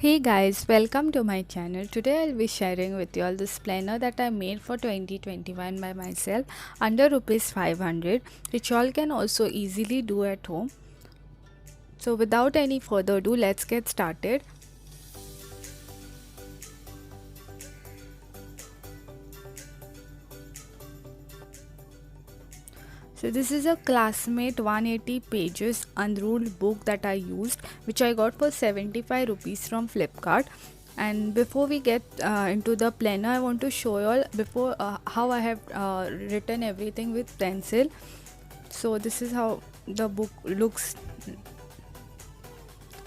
Hey guys, welcome to my channel. Today I'll be sharing with you all this planner that I made for 2021 by myself under rupees 500, which you all can also easily do at home. So without any further ado, let's get started. So this is a classmate 180 pages unruled book that I used, which I got for 75 rupees from Flipkart. And before we get into the planner, I want to show you all before how I have written everything with pencil. So this is how the book looks.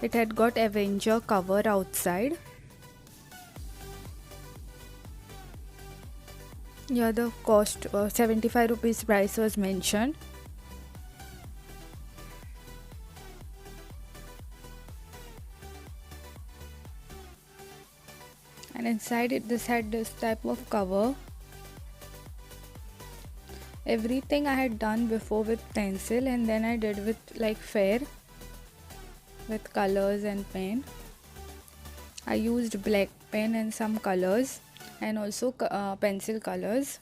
It had got Avenger cover outside. Yeah, the cost 75 rupees price was mentioned. And inside it, this had this type of cover. Everything I had done before with pencil, and then I did with like fair with colors and pen. I used black pen and some colors, and also pencil colors.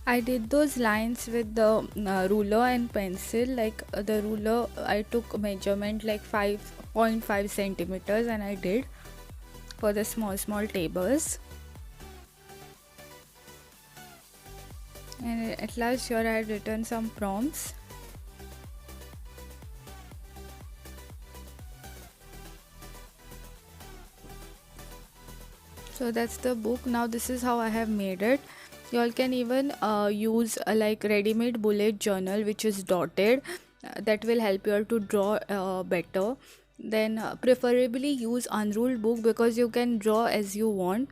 I did those lines with the ruler and pencil. Like the ruler, I took measurement like 5.5 centimeters, and I did for the small tables. And at last, here I had written some prompts. So that's the book. Now this is how I have made it. You all can even use like ready-made bullet journal which is dotted. That will help you all to draw better. Then preferably use unruled book because you can draw as you want.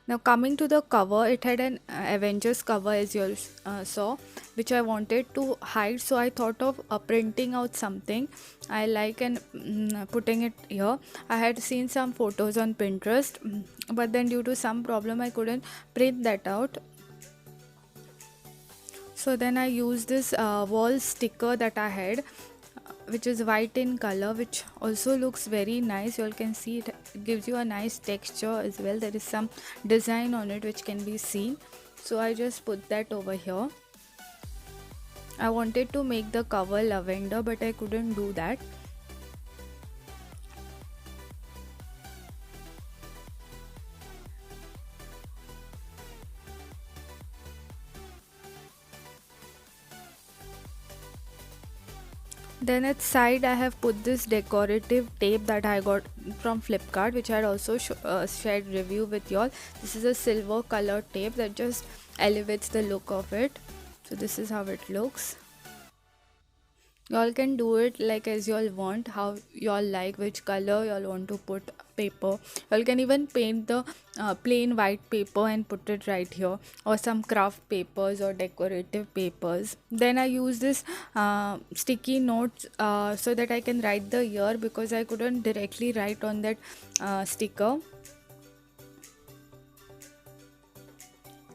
Now coming to the cover, it had an Avengers cover as you all saw, which I wanted to hide. So I thought of printing out something I like and putting it here. I had seen some photos on Pinterest, but then due to some problem I couldn't print that out. So then I used this wall sticker that I had, which is white in color, which also looks very nice. You all can see it gives you a nice texture as well. There is some design on it which can be seen. So I just put that over here. I wanted to make the cover lavender, but I couldn't do that. Then at side I have put this decorative tape that I got from Flipkart, which I had also shared review with y'all. This is a silver color tape that just elevates the look of it. So this is how it looks. Y'all can do it like as y'all want, how y'all like, which color y'all want to put paper. Y'all can even paint the plain white paper and put it right here, or some craft papers or decorative papers. Then I use this sticky notes so that I can write the year, because I couldn't directly write on that sticker.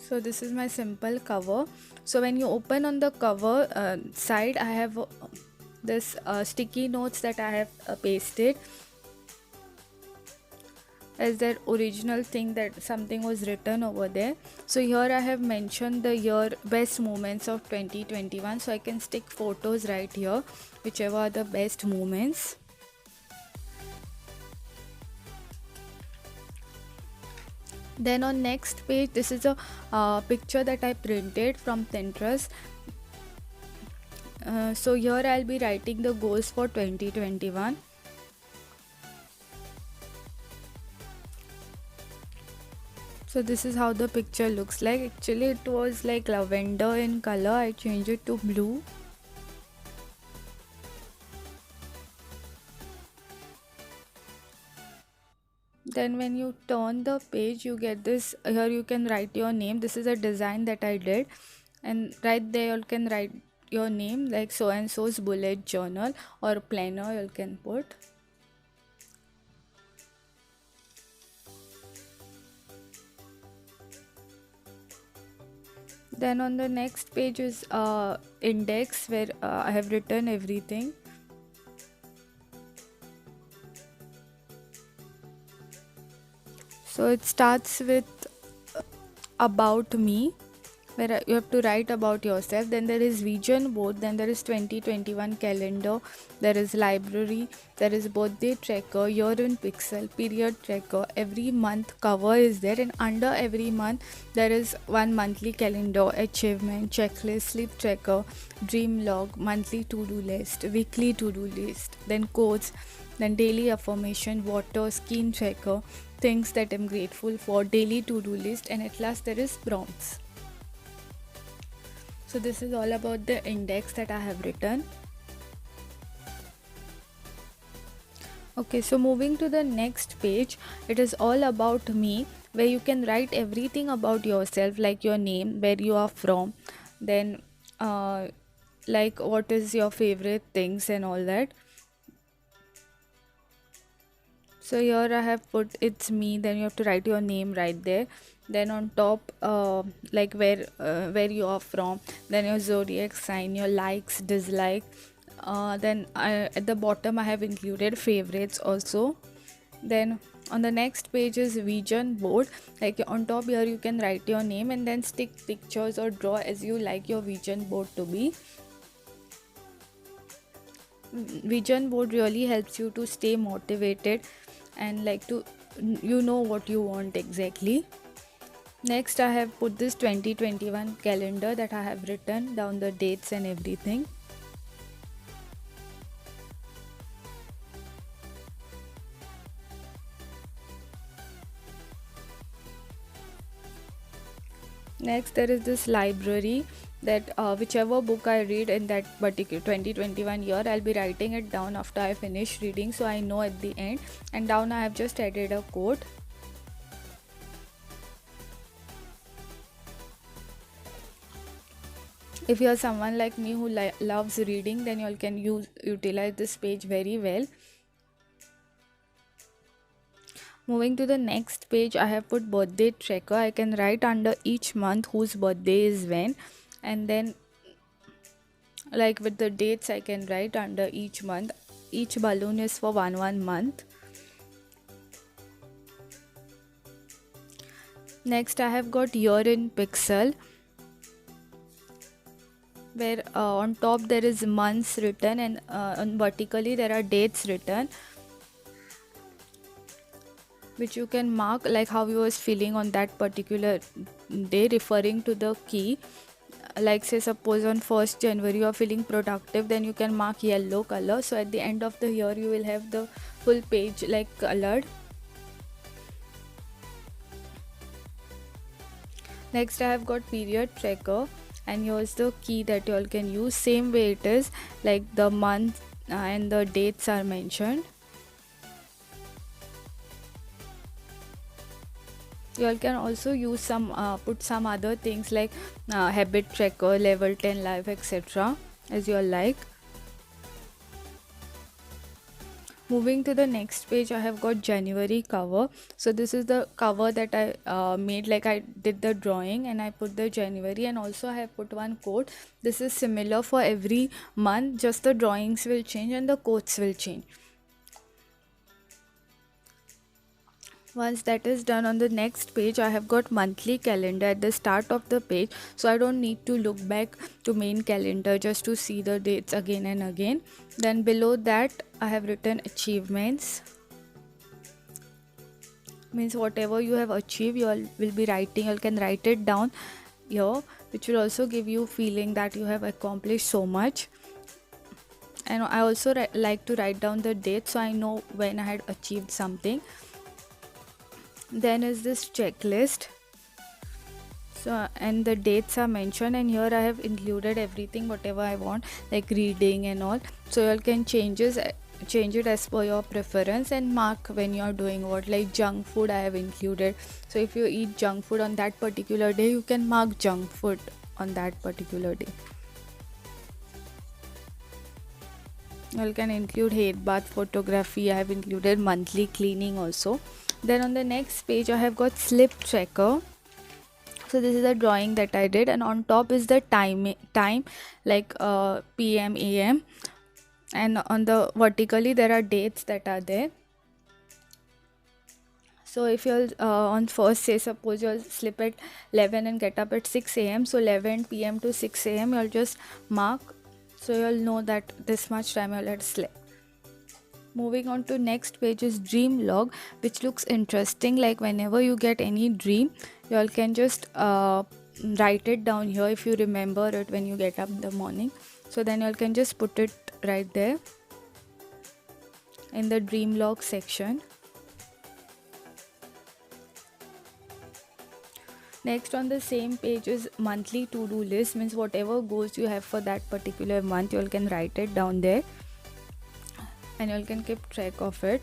So this is my simple cover. So when you open on the cover side, I have this sticky notes that I have pasted as that original thing, that something was written over there. So here I have mentioned the year best moments of 2021, so I can stick photos right here, whichever are the best moments. Then on next page, this is a picture that I printed from Pinterest. So here I'll be writing the goals for 2021. So this is how the picture looks like. Actually it was like lavender in color. I changed it to blue. Then when you turn the page, you get this. Here you can write your name. This is a design that I did, and right there you can write your name, like so and so's bullet journal or planner you can put. Then on the next page is index, where I have written everything. So it starts with about me, where you have to write about yourself. Then there is vision board, then there is 2021 calendar, there is library, there is birthday tracker, year in pixel, period tracker, every month cover is there, and under every month there is one monthly calendar, achievement, checklist, sleep tracker, dream log, monthly to-do list, weekly to-do list, then quotes, then daily affirmation, water, skin tracker, things that I'm grateful for, daily to-do list, and at last there is prompts. So this is all about the index that I have written. Okay, so moving to the next page, it is all about me, where you can write everything about yourself, like your name, where you are from, then like what is your favorite things and all that. So here I have put it's me, then you have to write your name right there. Then on top, like where you are from, then your zodiac sign, your likes, dislike. At the bottom I have included favorites also. Then on the next page is vision board. Like on top here you can write your name and then stick pictures or draw as you like your vision board to be. Vision board really helps you to stay motivated and like to know what you want exactly. Next I have put this 2021 calendar that I have written down the dates and everything. Next there is this library, that whichever book I read in that particular 2021 year, I'll be writing it down after I finish reading, so I know at the end. And down I have just added a quote. If you are someone like me who loves reading, then you all can utilize this page very well. Moving to the next page, I have put birthday tracker. I can write under each month whose birthday is when, and then like with the dates I can write under each month. Each balloon is for one month. Next I have got year in pixel, where on top there is months written, and vertically there are dates written, which you can mark like how you was feeling on that particular day, referring to the key. Like say suppose on 1st January you are feeling productive, then you can mark yellow color, so at the end of the year you will have the full page like colored. Next I have got period tracker, and here's the key that you all can use, same way it is like the month and the dates are mentioned. You all can also use some put some other things like habit tracker, level 10 life, etc. as you all like. Moving to the next page, I have got January cover. So this is the cover that I made, like I did the drawing and I put the January, and also I have put one quote. This is similar for every month, just the drawings will change and the quotes will change. Once that is done, on the next page I have got monthly calendar at the start of the page, so I don't need to look back to main calendar just to see the dates again and again. Then below that I have written achievements, means whatever you have achieved you all will be writing. You can write it down here, which will also give you feeling that you have accomplished so much. and I also like to write down the date so I know when I had achieved something. Then is this checklist. So and the dates are mentioned, and here I have included everything whatever I want, like reading and all. So you can change it as per your preference, and mark when you are doing what. Like junk food I have included, so if you eat junk food on that particular day, you can mark junk food on that particular day. You can include hair bath photography. I have included monthly cleaning also. Then on the next page I have got sleep tracker. So this is a drawing that I did, and on top is the time, like PM AM, and on the vertically there are dates that are there. So if you'll on first, say suppose you'll sleep at 11 and get up at 6 a.m, so 11 p.m to 6 a.m you'll just mark, so you'll know that this much time you'll have slept. Moving on to next page is dream log, which looks interesting. Like whenever you get any dream, you all can just write it down here if you remember it when you get up in the morning. So then you all can just put it right there in the dream log section. Next on the same page is monthly to-do list, means whatever goals you have for that particular month, you all can write it down there and you all can keep track of it.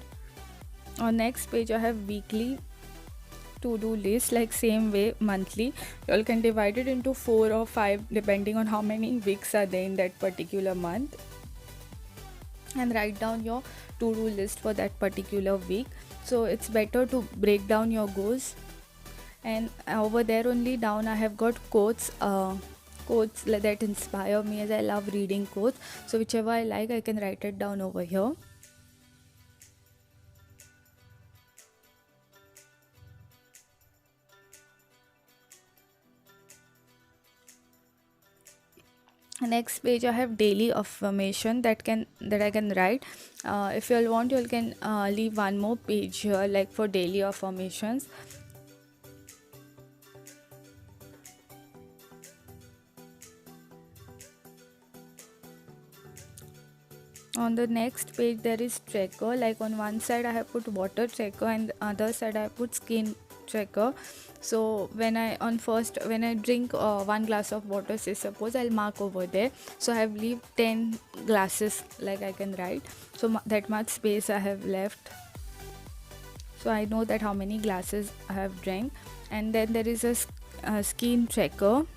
On next page I have weekly to-do list, like same way monthly. You all can divide it into 4 or 5 depending on how many weeks are there in that particular month, and write down your to-do list for that particular week. So it's better to break down your goals. And over there only down I have got quotes that inspire me, as I love reading quotes. So whichever I like, I can write it down over here. Next page I have daily affirmation that I can write. If you all want, you all can leave one more page here, like for daily affirmations. On the next page there is tracker, like on one side I have put water tracker and the other side I have put skin tracker. So when I drink 1 glass of water, say suppose, I'll mark over there. So I have leave 10 glasses, like I can write, so that much space I have left, so I know that how many glasses I have drank. And then there is a skin tracker.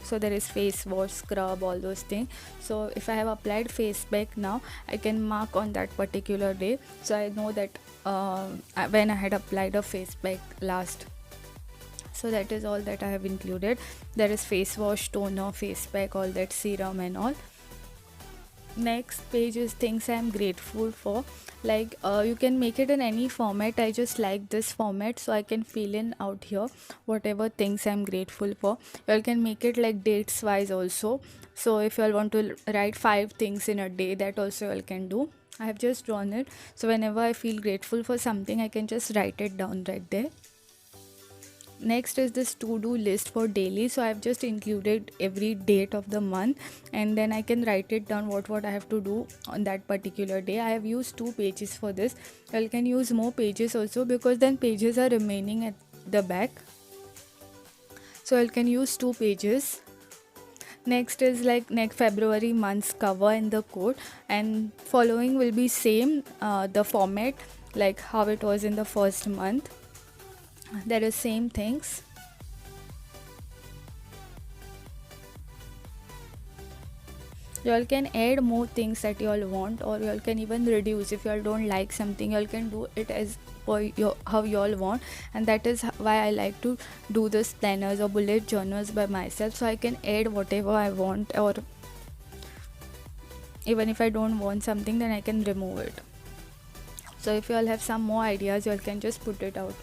So there is face wash, scrub, all those things. So if I have applied face pack now, I can mark on that particular day, so I know that when I had applied a face pack last. So that is all that I have included. There is face wash, toner, face pack, all that, serum and all. Next page is things I am grateful for. Like you can make it in any format. I just like this format, so I can fill in out here whatever things I'm grateful for. You all can make it like dates wise also. So if you all want to write 5 things in a day, that also you all can do. I have just drawn it, so whenever I feel grateful for something, I can just write it down right there. Next is this to-do list for daily. So I've just included every date of the month, and then I can write it down what I have to do on that particular day. I have used 2 pages for this. You can use more pages also, because then pages are remaining at the back. So you can use 2 pages. Next is like next February month's cover and the code, and following will be same, the format like how it was in the first month. There is same things. You all can add more things that you all want, or you all can even reduce. If you all don't like something, you all can do it as per how you all want. And that is why I like to do this planners or bullet journals by myself, so I can add whatever I want, or even if I don't want something, then I can remove it. So if you all have some more ideas, you all can just put it out.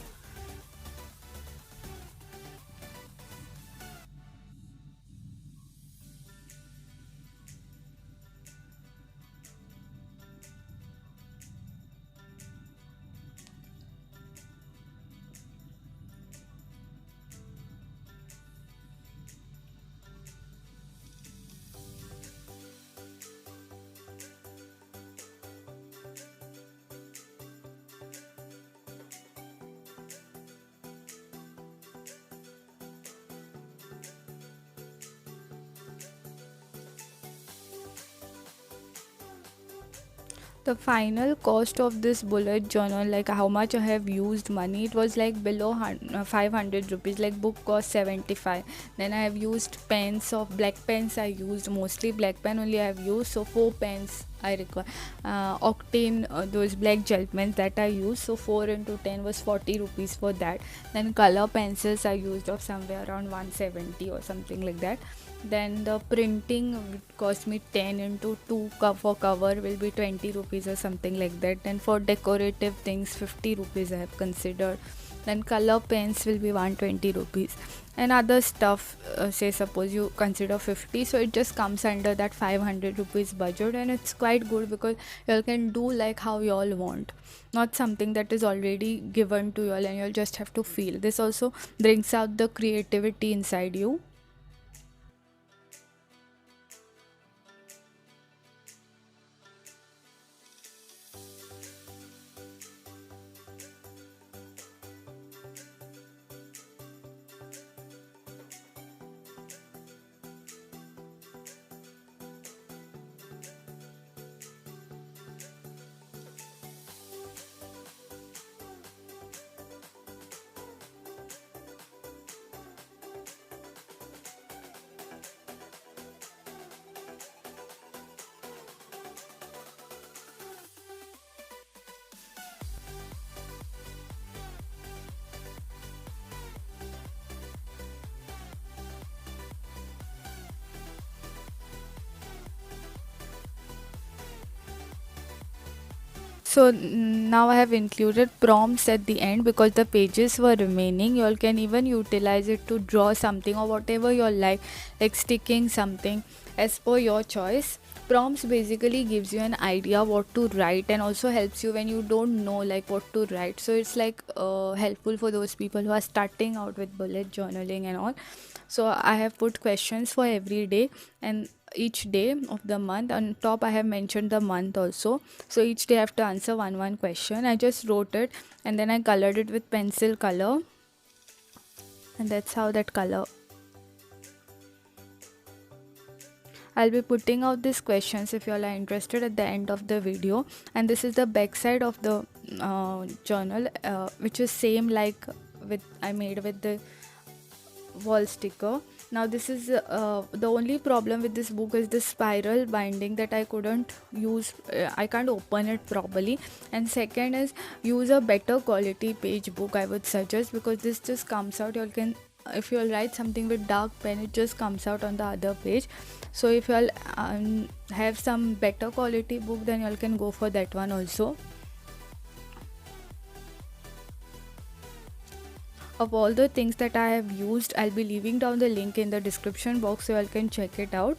The final cost of this bullet journal, like how much I have used money, it was like below 500 rupees. Like book cost 75. Then I have used pens of black pens. I used mostly black pen only. I have used, so 4 pens I require. Octane, those black gel pens that I used. So 4 into 10 was 40 rupees for that. Then color pencils I used of somewhere around 170 or something like that. Then the printing would cost me 10 into 2 for cover will be 20 rupees or something like that. Then for decorative things 50 rupees I have considered. Then color pens will be 120 rupees, and other stuff, say suppose you consider 50, so it just comes under that 500 rupees budget, and it's quite good because you all can do like how you all want, not something that is already given to you all and you'll just have to feel. This also brings out the creativity inside you. So now I have included prompts at the end because the pages were remaining. You all can even utilize it to draw something or whatever you all like sticking something as per your choice. Prompts basically gives you an idea what to write and also helps you when you don't know like what to write. So it's like helpful for those people who are starting out with bullet journaling and all. So I have put questions for every day, and each day of the month on top I have mentioned the month also. So each day I have to answer one question. I just wrote it and then I colored it with pencil color, and that's how that color. I'll be putting out these questions if you all are interested at the end of the video. And this is the back side of the journal, which is same like with I made with the wall sticker. Now this is the only problem with this book is the spiral binding that I couldn't use. I can't open it properly. And second is use a better quality page book, I would suggest, because this just comes out. You all can, if you all write something with dark pen, it just comes out on the other page. So if you all have some better quality book, then you all can go for that one also. Of all the things that I have used, I'll be leaving down the link in the description box so you all can check it out.